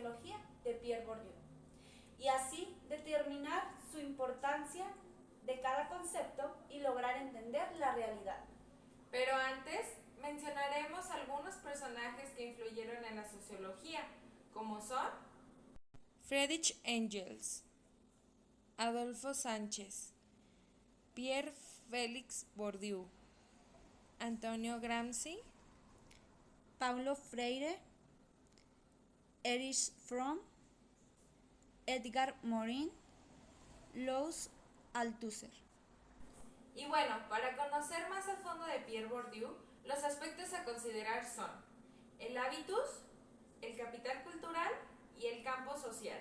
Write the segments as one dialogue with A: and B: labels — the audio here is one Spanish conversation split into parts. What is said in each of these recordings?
A: sociología de Pierre Bourdieu y así determinar su importancia de cada concepto y lograr entender la realidad.
B: Pero antes mencionaremos algunos personajes que influyeron en la sociología, como son Friedrich Engels, Adolfo Sánchez, Pierre Félix Bourdieu, Antonio Gramsci,
A: Paulo Freire, Erich Fromm, Edgar Morin, Louis Althusser.
B: Y bueno, para conocer más a fondo de Pierre Bourdieu, los aspectos a considerar son el hábitus, el capital cultural y el campo social.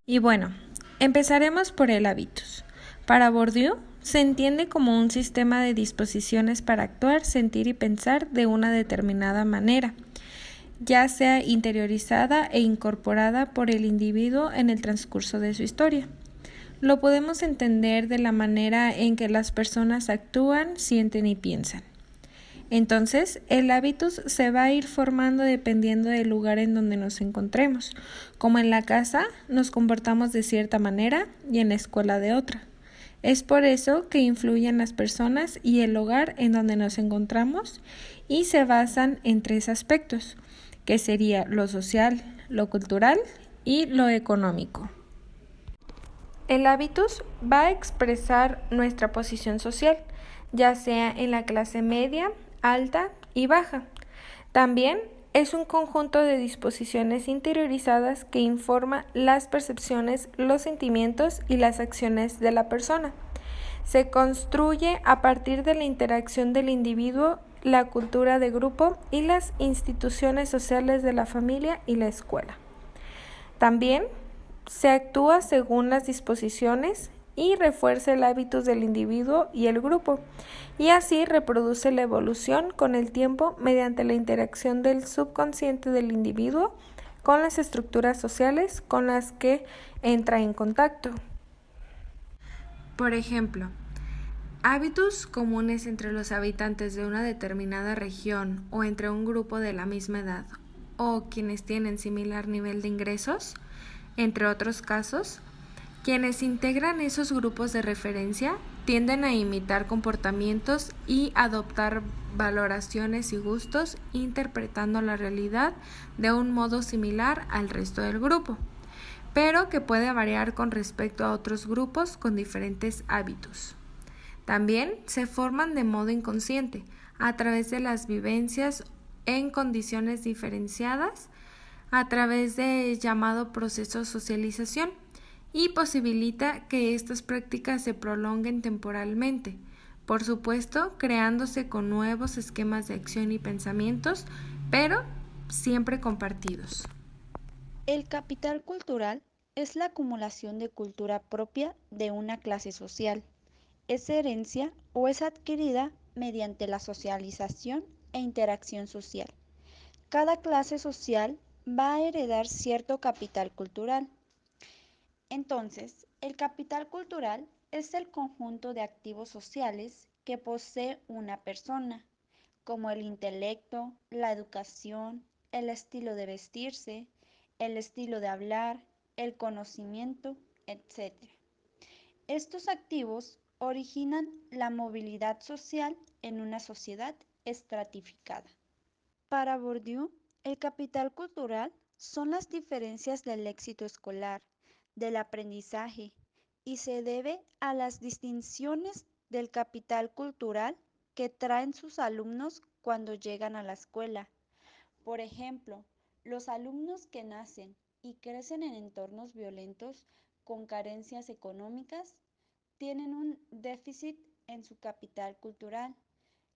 B: Y bueno, empezaremos por el hábitus. Para Bourdieu, se entiende como un sistema de disposiciones para actuar, sentir y pensar de una determinada manera, ya sea interiorizada e incorporada por el individuo en el transcurso de su historia. Lo podemos entender de la manera en que las personas actúan, sienten y piensan. Entonces, el hábitus se va a ir formando dependiendo del lugar en donde nos encontremos. Como en la casa, nos comportamos de cierta manera y en la escuela de otra. Es por eso que influyen las personas y el lugar en donde nos encontramos y se basan en tres aspectos, que sería lo social, lo cultural y lo económico. El hábitus va a expresar nuestra posición social, ya sea en la clase media, alta y baja. También es un conjunto de disposiciones interiorizadas que informa las percepciones, los sentimientos y las acciones de la persona. Se construye a partir de la interacción del individuo, la cultura de grupo y las instituciones sociales de la familia y la escuela. También se actúa según las disposiciones y refuerza el hábitus del individuo y el grupo, y así reproduce la evolución con el tiempo mediante la interacción del subconsciente del individuo con las estructuras sociales con las que entra en contacto. Por ejemplo, hábitos comunes entre los habitantes de una determinada región o entre un grupo de la misma edad o quienes tienen similar nivel de ingresos, entre otros casos, quienes integran esos grupos de referencia tienden a imitar comportamientos y adoptar valoraciones y gustos, interpretando la realidad de un modo similar al resto del grupo, pero que puede variar con respecto a otros grupos con diferentes hábitos. También se forman de modo inconsciente, a través de las vivencias en condiciones diferenciadas, a través de llamado proceso de socialización, y posibilita que estas prácticas se prolonguen temporalmente, por supuesto creándose con nuevos esquemas de acción y pensamientos, pero siempre compartidos.
C: El capital cultural es la acumulación de cultura propia de una clase social. Es herencia o es adquirida mediante la socialización e interacción social. Cada clase social va a heredar cierto capital cultural. Entonces, el capital cultural es el conjunto de activos sociales que posee una persona, como el intelecto, la educación, el estilo de vestirse, el estilo de hablar, el conocimiento, etc. Estos activos originan la movilidad social en una sociedad estratificada. Para Bourdieu, el capital cultural son las diferencias del éxito escolar, del aprendizaje, y se debe a las distinciones del capital cultural que traen sus alumnos cuando llegan a la escuela. Por ejemplo, los alumnos que nacen y crecen en entornos violentos con carencias económicas tienen un déficit en su capital cultural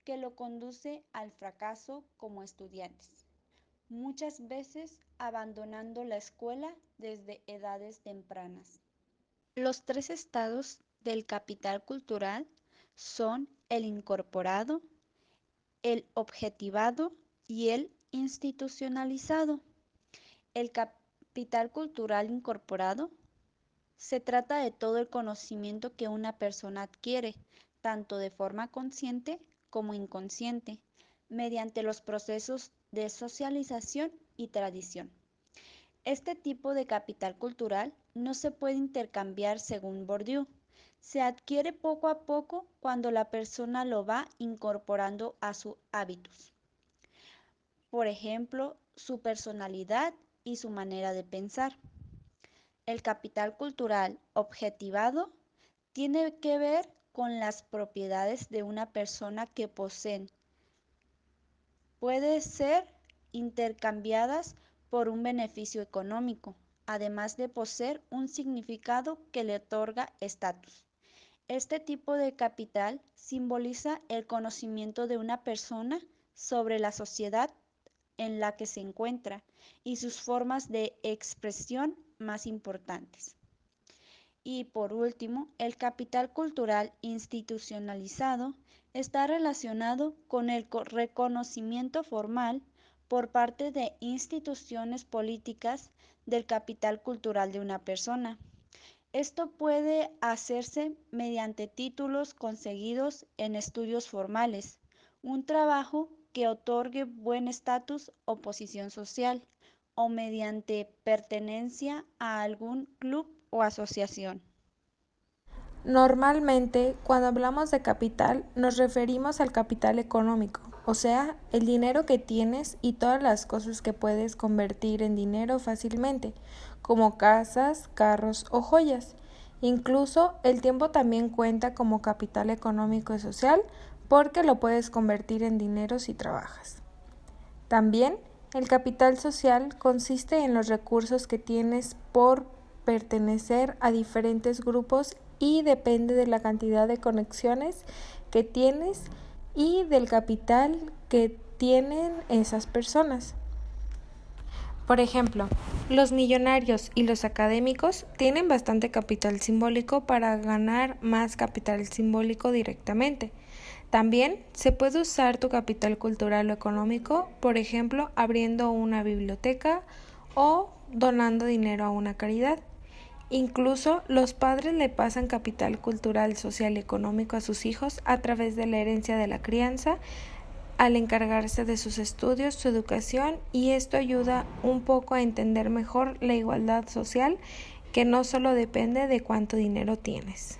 C: que lo conduce al fracaso como estudiantes, muchas veces abandonando la escuela desde edades tempranas. Los tres estados del capital cultural son el incorporado, el objetivado y el institucionalizado. El capital cultural incorporado se trata de todo el conocimiento que una persona adquiere, tanto de forma consciente como inconsciente, mediante los procesos de socialización y tradición. Este tipo de capital cultural no se puede intercambiar según Bourdieu. Se adquiere poco a poco cuando la persona lo va incorporando a sus hábitos. Por ejemplo, su personalidad y su manera de pensar. El capital cultural objetivado tiene que ver con las propiedades de una persona que poseen. Puede ser intercambiadas por un beneficio económico, además de poseer un significado que le otorga estatus. Este tipo de capital simboliza el conocimiento de una persona sobre la sociedad en la que se encuentra y sus formas de expresión más importantes. Y por último, el capital cultural institucionalizado está relacionado con el reconocimiento formal por parte de instituciones políticas del capital cultural de una persona. Esto puede hacerse mediante títulos conseguidos en estudios formales, un trabajo que otorgue buen estatus o posición social, o mediante pertenencia a algún club o asociación.
B: Normalmente, cuando hablamos de capital, nos referimos al capital económico, o sea, el dinero que tienes y todas las cosas que puedes convertir en dinero fácilmente, como casas, carros o joyas. Incluso el tiempo también cuenta como capital económico y social porque lo puedes convertir en dinero si trabajas. También el capital social consiste en los recursos que tienes por pertenecer a diferentes grupos y depende de la cantidad de conexiones que tienes y del capital que tienen esas personas. Por ejemplo, los millonarios y los académicos tienen bastante capital simbólico para ganar más capital simbólico directamente. También se puede usar tu capital cultural o económico, por ejemplo, abriendo una biblioteca o donando dinero a una caridad. Incluso los padres le pasan capital cultural, social y económico a sus hijos a través de la herencia de la crianza, al encargarse de sus estudios, su educación, y esto ayuda un poco a entender mejor la igualdad social, que no solo depende de cuánto dinero tienes.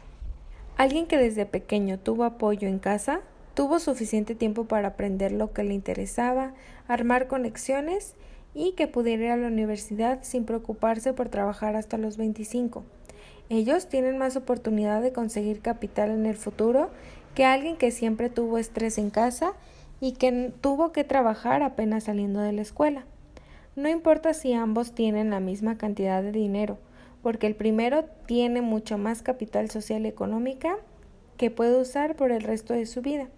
B: Alguien que desde pequeño tuvo apoyo en casa, tuvo suficiente tiempo para aprender lo que le interesaba, armar conexiones y que pudiera ir a la universidad sin preocuparse por trabajar hasta los 25. Ellos tienen más oportunidad de conseguir capital en el futuro que alguien que siempre tuvo estrés en casa y que tuvo que trabajar apenas saliendo de la escuela. No importa si ambos tienen la misma cantidad de dinero, porque el primero tiene mucho más capital social y económica que puede usar por el resto de su vida.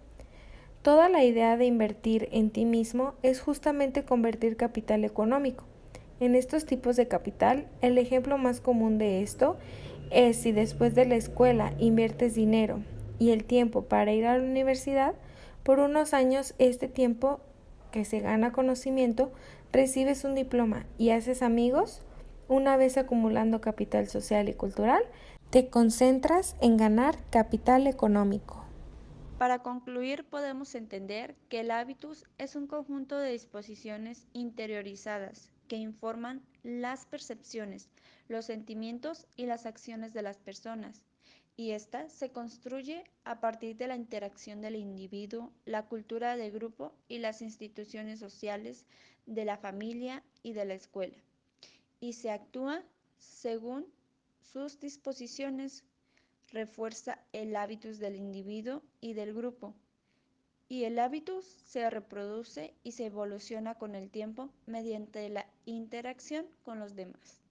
B: Toda la idea de invertir en ti mismo es justamente convertir capital económico. En estos tipos de capital, el ejemplo más común de esto es si después de la escuela inviertes dinero y el tiempo para ir a la universidad, por unos años este tiempo que se gana conocimiento, recibes un diploma y haces amigos. Una vez acumulando capital social y cultural, te concentras en ganar capital económico.
C: Para concluir, podemos entender que el hábitus es un conjunto de disposiciones interiorizadas que informan las percepciones, los sentimientos y las acciones de las personas, y ésta se construye a partir de la interacción del individuo, la cultura de grupo y las instituciones sociales de la familia y de la escuela, y se actúa según sus disposiciones, refuerza el hábitus del individuo y del grupo, y el hábitus se reproduce y se evoluciona con el tiempo mediante la interacción con los demás.